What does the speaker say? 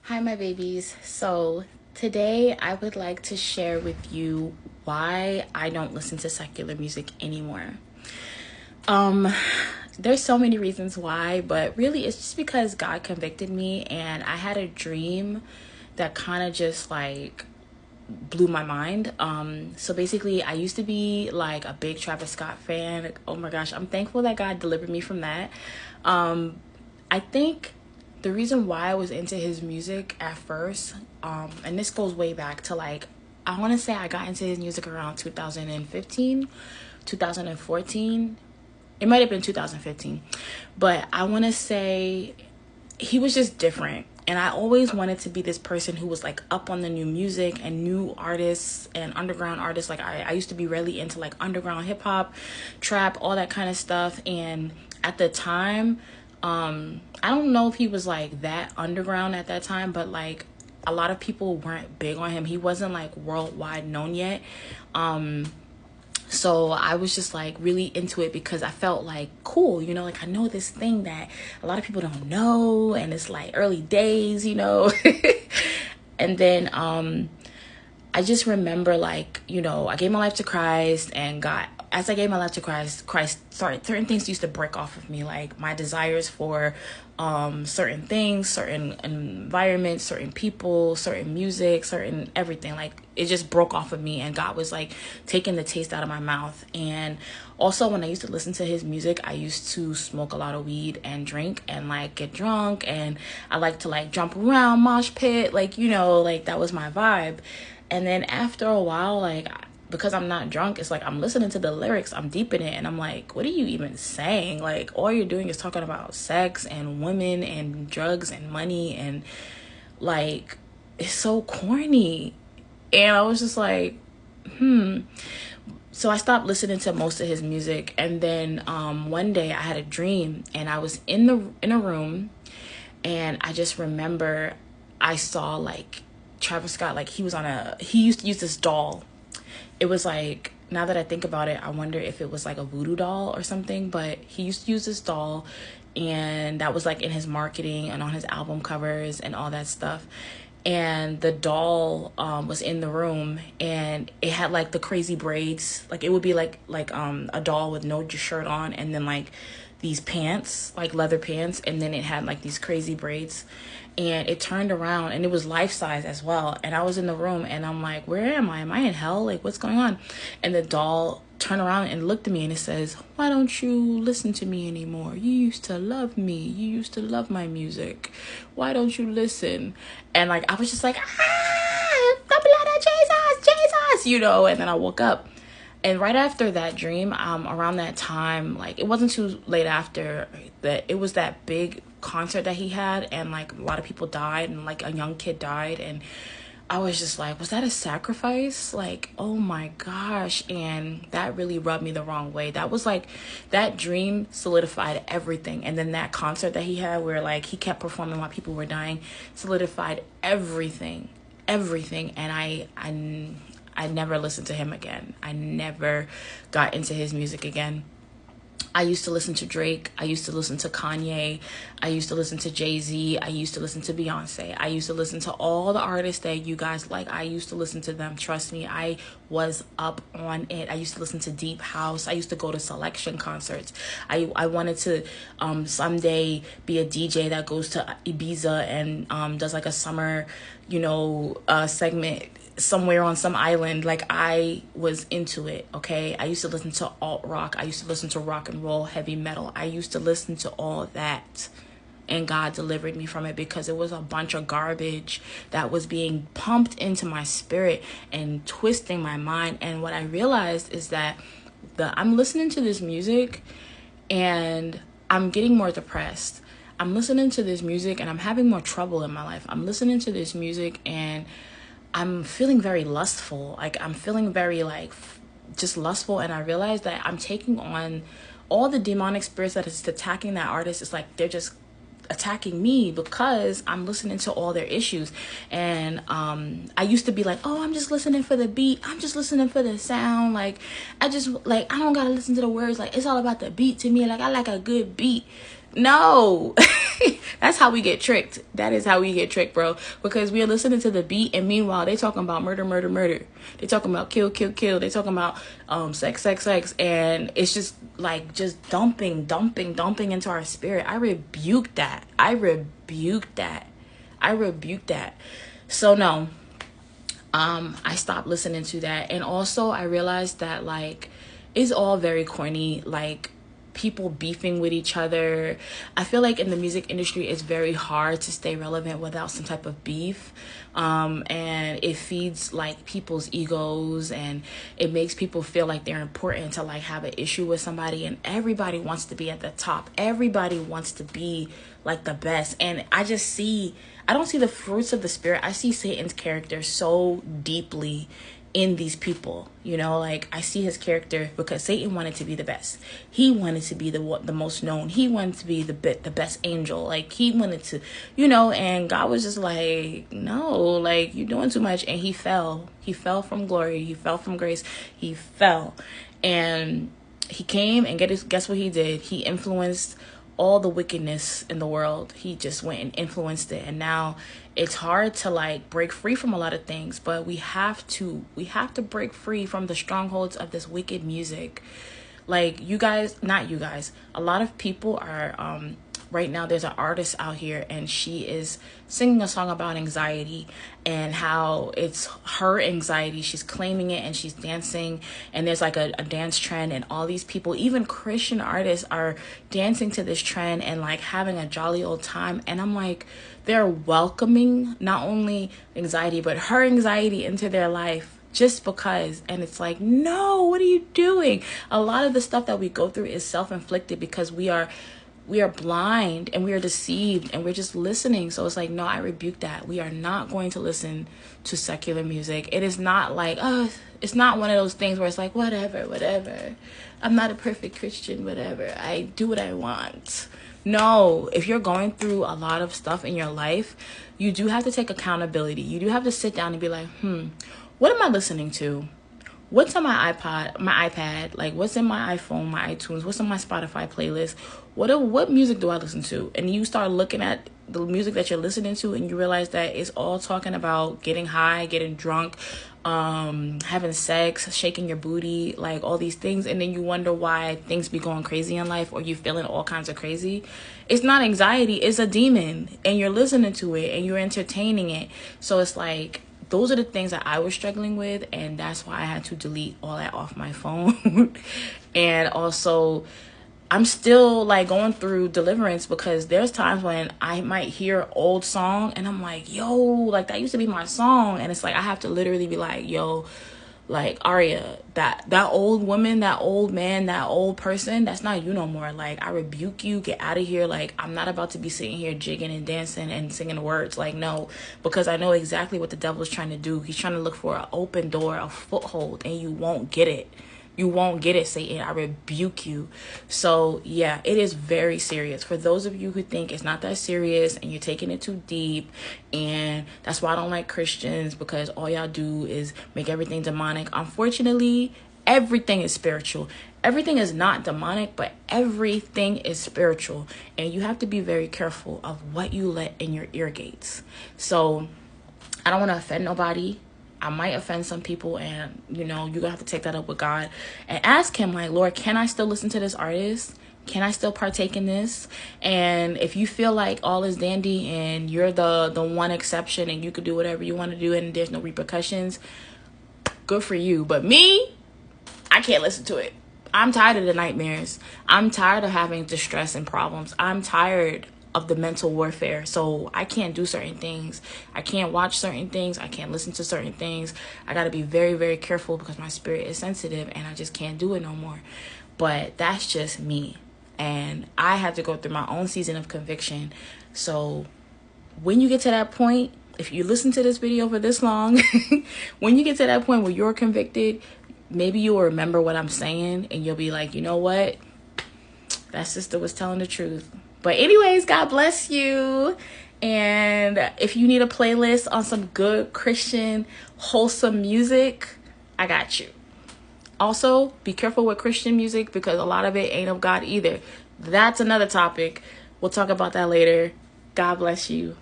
Hi, my babies. So, today I would like to share with you why I don't listen to secular music anymore. Um, there's so many reasons why, but really it's just because God convicted me and I had a dream that kind of just like blew my mind. So basically I used to be like a big Travis Scott fan. Oh my gosh, I'm thankful that God delivered me from that. I think the reason why I was into his music at first, and this goes way back to like, I want to say I got into his music around 2015, 2014. It might have been 2015, but I want to say he was just different. And I always wanted to be this person who was like up on the new music and new artists and underground artists. Like I used to be really into like underground hip hop, trap, all that kind of stuff. And at the time, I don't know if he was like that underground at that time, but like a lot of people weren't big on him. He wasn't like worldwide known yet. So I was just like really into it because I felt like cool, like I know this thing that a lot of people don't know, and it's like early days. And then I just remember like, I gave my life to Christ, and as I gave my life to Christ started, certain things used to break off of me, like my desires for certain things, certain environments, certain people, certain music, certain everything. Like it just broke off of me, and God was like taking the taste out of my mouth. And also when I used to listen to his music, I used to smoke a lot of weed and drink and like get drunk, and I like to like jump around, mosh pit, like like that was my vibe. And then after a while, like because I'm not drunk, it's like I'm listening to the lyrics, I'm deep in it, and I'm like, what are you even saying? Like all you're doing is talking about sex and women and drugs and money, and like it's so corny. And I was just like, so I stopped listening to most of his music. And then one day I had a dream, and I was in a room, and I just remember I saw like Travis Scott, like he used to use this doll. It was like, now that I think about it, I wonder if it was like a voodoo doll or something, but he used to use this doll, and that was like in his marketing and on his album covers and all that stuff. And the doll was in the room, and it had like the crazy braids. Like it would be like a doll with no shirt on, and then like these pants, like leather pants, and then it had like these crazy braids. And it turned around, and it was life size as well. And I was in the room, and I'm like, where am I? Am I in hell? Like, what's going on? And the doll turned around and looked at me, and it says, why don't you listen to me anymore? You used to love me. You used to love my music. Why don't you listen? And like I was just like, the blood of Jesus, and then I woke up. And right after that dream, around that time, like it wasn't too late after that, it was that big concert that he had, and like a lot of people died, and like a young kid died, and I was just like, was that a sacrifice? Like, oh my gosh. And that really rubbed me the wrong way. That was like, that dream solidified everything. And then that concert that he had where like he kept performing while people were dying solidified everything. And I never listened to him again. I never got into his music again. I used to listen to Drake. I used to listen to Kanye. I used to listen to Jay-Z. I used to listen to Beyonce. I used to listen to all the artists that you guys like. I used to listen to them. Trust me, I was up on it. I used to listen to Deep House. I used to go to selection concerts. I wanted to someday be a DJ that goes to Ibiza and does like a summer, segment somewhere on some island. Like I was into it. Okay, I used to listen to alt rock. I used to listen to rock and roll, heavy metal. I used to listen to all that, and God delivered me from it because it was a bunch of garbage that was being pumped into my spirit and twisting my mind. And what I realized is that I'm listening to this music and I'm getting more depressed. I'm listening to this music and I'm having more trouble in my life. I'm listening to this music and I'm feeling very lustful. Like I'm feeling very like just lustful. And I realized that I'm taking on all the demonic spirits that is attacking that artist. It's like they're just attacking me because I'm listening to all their issues. And I used to be like, oh, I'm just listening for the beat. I'm just listening for the sound. Like I don't gotta listen to the words. Like it's all about the beat to me. Like I like a good beat. No. That's how we get tricked. That is how we get tricked, bro. Because we are listening to the beat, and meanwhile they talking about murder, murder, murder. They talking about kill, kill, kill. They talking about sex, sex, sex, and it's just like just dumping into our spirit. I rebuke that. I rebuke that. I rebuke that. So no, I stopped listening to that, and also I realized that like it's all very corny. Like people beefing with each other. I feel like in the music industry it's very hard to stay relevant without some type of beef, and it feeds like people's egos, and it makes people feel like they're important to like have an issue with somebody, and everybody wants to be at the top. Everybody wants to be like the best, and I don't see the fruits of the spirit. I see Satan's character so deeply in these people, you know, like I see his character because Satan wanted to be the best. He wanted to be the most known. He wanted to be the best angel. Like he wanted to, you know, and God was just like, no, like you're doing too much. And he fell from glory. He fell from grace. He fell, and he came and guess what he did? He influenced all the wickedness in the world. He just went and influenced it, and now it's hard to like break free from a lot of things, but we have to break free from the strongholds of this wicked music. Like not you guys, a lot of people are right now there's an artist out here, and she is singing a song about anxiety and how it's her anxiety. She's claiming it and she's dancing, and there's like a dance trend, and all these people, even Christian artists, are dancing to this trend and like having a jolly old time. And I'm like, they're welcoming not only anxiety but her anxiety into their life just because. And it's like, no, what are you doing? A lot of the stuff that we go through is self-inflicted because we are blind and we are deceived and we're just listening. So it's like, no, I rebuke that. We are not going to listen to secular music. It is not like, it's not one of those things where it's like, whatever. I'm not a perfect Christian, whatever. I do what I want. No, if you're going through a lot of stuff in your life, you do have to take accountability. You do have to sit down and be like, what am I listening to? What's on my iPad, like what's in my iPhone, my iTunes, what's on my Spotify playlist? What music do I listen to? And you start looking at the music that you're listening to, and you realize that it's all talking about getting high, getting drunk, having sex, shaking your booty, like all these things. And then you wonder why things be going crazy in life, or you feeling all kinds of crazy. It's not anxiety, it's a demon, and you're listening to it and you're entertaining it. So it's like, those are the things that I was struggling with, and that's why I had to delete all that off my phone. And also, I'm still like going through deliverance, because there's times when I might hear old song and I'm like, yo, like that used to be my song. And it's like, I have to literally be like, yo, like Aria, that old woman, that old man, that old person, that's not you no more. Like, I rebuke you, get out of here. Like, I'm not about to be sitting here jigging and dancing and singing words. Like, no, because I know exactly what the devil is trying to do. He's trying to look for an open door, a foothold, and you won't get it. You won't get it, Satan. I rebuke you. So yeah, it is very serious. For those of you who think it's not that serious and you're taking it too deep, and that's why I don't like Christians, because all y'all do is make everything demonic. Unfortunately, everything is spiritual. Everything is not demonic, but everything is spiritual. And you have to be very careful of what you let in your ear gates. So I don't want to offend nobody. I might offend some people, and you know, you're gonna have to take that up with God and ask him, like, Lord, can I still listen to this artist? Can I still partake in this? And if you feel like all is dandy and you're the one exception and you could do whatever you want to do and there's no repercussions, good for you. But me, I can't listen to it. I'm tired of the nightmares. I'm tired of having distress and problems. I'm tired of the mental warfare. So I can't do certain things. I can't watch certain things. I can't listen to certain things. I got to be very, very careful because my spirit is sensitive and I just can't do it no more. But that's just me. And I had to go through my own season of conviction. So when you get to that point, if you listen to this video for this long, when you get to that point where you're convicted, maybe you'll remember what I'm saying and you'll be like, you know what? That sister was telling the truth. But anyways, God bless you. And if you need a playlist on some good Christian, wholesome music, I got you. Also, be careful with Christian music because a lot of it ain't of God either. That's another topic. we'll talk about that later. God bless you.